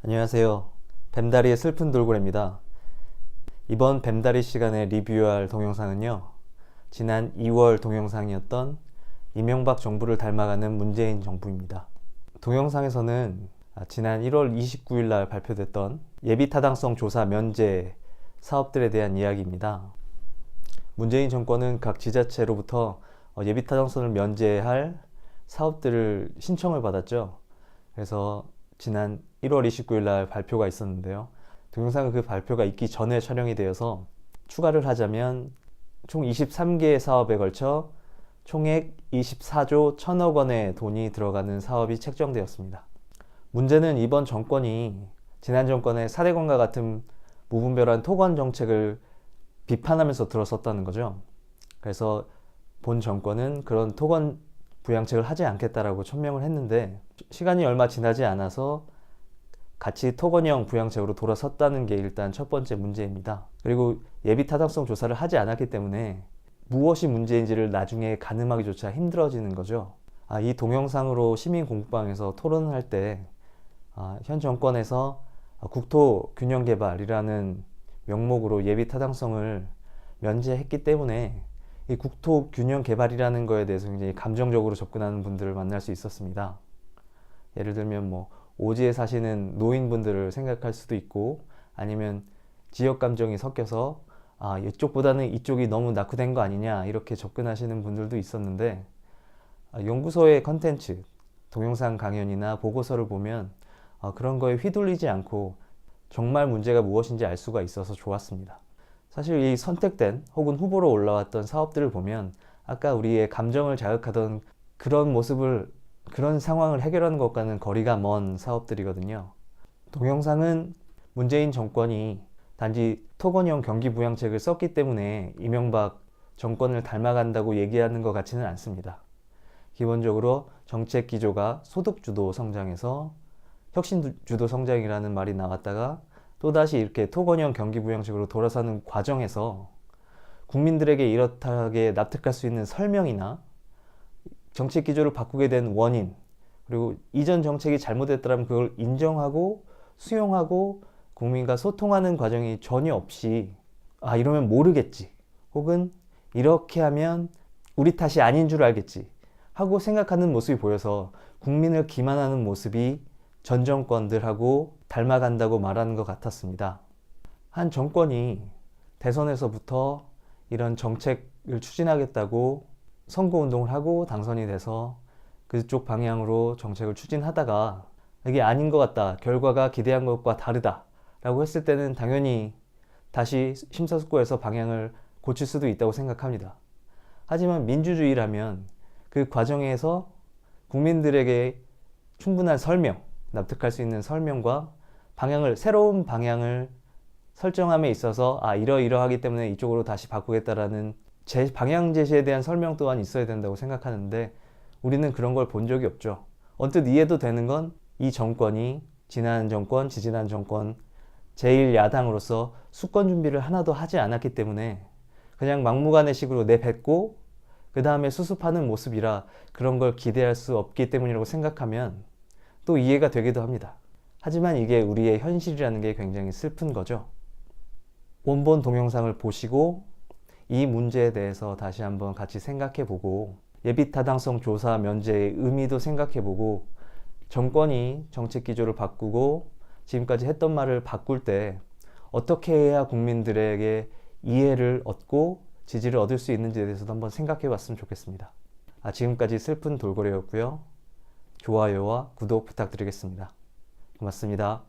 안녕하세요. 뱀다리의 슬픈 돌고래입니다. 이번 뱀다리 시간에 리뷰할 동영상은요, 지난 2월 동영상이었던 이명박 정부를 닮아가는 문재인 정부입니다. 동영상에서는 지난 1월 29일 날 발표됐던 예비타당성 조사 면제 사업들에 대한 이야기입니다. 문재인 정권은 각 지자체로부터 예비타당성을 면제할 사업들을 신청을 받았죠. 그래서 지난 1월 29일 날 발표가 있었는데요. 동영상은 그 발표가 있기 전에 촬영이 되어서 추가를 하자면 총 23개의 사업에 걸쳐 총액 24조 1천억 원의 돈이 들어가는 사업이 책정되었습니다. 문제는 이번 정권이 지난 정권의 사대강과 같은 무분별한 토건 정책을 비판하면서 들어섰다는 거죠. 그래서 본 정권은 그런 토건 부양책을 하지 않겠다라고 천명을 했는데 시간이 얼마 지나지 않아서 같이 토건형 부양책으로 돌아섰다는 게 일단 첫 번째 문제입니다. 그리고 예비 타당성 조사를 하지 않았기 때문에 무엇이 문제인지를 나중에 가늠하기조차 힘들어지는 거죠. 이 동영상으로 시민 공방에서 토론을 할 때 현 정권에서 국토 균형 개발이라는 명목으로 예비 타당성을 면제했기 때문에 이 국토 균형 개발이라는 거에 대해서 굉장히 감정적으로 접근하는 분들을 만날 수 있었습니다. 예를 들면 오지에 사시는 노인분들을 생각할 수도 있고, 아니면 지역 감정이 섞여서 이쪽보다는 이쪽이 너무 낙후된 거 아니냐 이렇게 접근하시는 분들도 있었는데, 연구소의 컨텐츠, 동영상 강연이나 보고서를 보면 그런 거에 휘둘리지 않고 정말 문제가 무엇인지 알 수가 있어서 좋았습니다. 사실 이 선택된 혹은 후보로 올라왔던 사업들을 보면 아까 우리의 감정을 자극하던 그런 상황을 해결하는 것과는 거리가 먼 사업들이거든요. 동영상은 문재인 정권이 단지 토건형 경기부양책을 썼기 때문에 이명박 정권을 닮아간다고 얘기하는 것 같지는 않습니다. 기본적으로 정책 기조가 소득주도 성장에서 혁신주도 성장이라는 말이 나왔다가 또다시 이렇게 토건형 경기부양책으로 돌아서는 과정에서 국민들에게 이렇게 납득할 수 있는 설명이나 정책 기조를 바꾸게 된 원인, 그리고 이전 정책이 잘못됐다면 그걸 인정하고 수용하고 국민과 소통하는 과정이 전혀 없이 이러면 모르겠지, 혹은 이렇게 하면 우리 탓이 아닌 줄 알겠지 하고 생각하는 모습이 보여서 국민을 기만하는 모습이 전 정권들하고 닮아간다고 말하는 것 같았습니다. 한 정권이 대선에서부터 이런 정책을 추진하겠다고 선거운동을 하고 당선이 돼서 그쪽 방향으로 정책을 추진하다가 이게 아닌 것 같다, 결과가 기대한 것과 다르다 라고 했을 때는 당연히 다시 심사숙고해서 방향을 고칠 수도 있다고 생각합니다. 하지만 민주주의라면 그 과정에서 국민들에게 충분한 설명, 납득할 수 있는 설명과 새로운 방향을 설정함에 있어서 이러이러하기 때문에 이쪽으로 다시 바꾸겠다라는 방향 제시에 대한 설명 또한 있어야 된다고 생각하는데, 우리는 그런 걸 본 적이 없죠. 언뜻 이해도 되는 건 이 정권이 지난 정권, 지지난 정권 제1야당으로서 수권 준비를 하나도 하지 않았기 때문에 그냥 막무가내식으로 내뱉고 그 다음에 수습하는 모습이라 그런 걸 기대할 수 없기 때문이라고 생각하면 또 이해가 되기도 합니다. 하지만 이게 우리의 현실이라는 게 굉장히 슬픈 거죠. 원본 동영상을 보시고 이 문제에 대해서 다시 한번 같이 생각해보고, 예비타당성 조사 면제의 의미도 생각해보고, 정권이 정책 기조를 바꾸고 지금까지 했던 말을 바꿀 때 어떻게 해야 국민들에게 이해를 얻고 지지를 얻을 수 있는지에 대해서도 한번 생각해봤으면 좋겠습니다. 지금까지 슬픈 돌고래였고요. 좋아요와 구독 부탁드리겠습니다. 고맙습니다.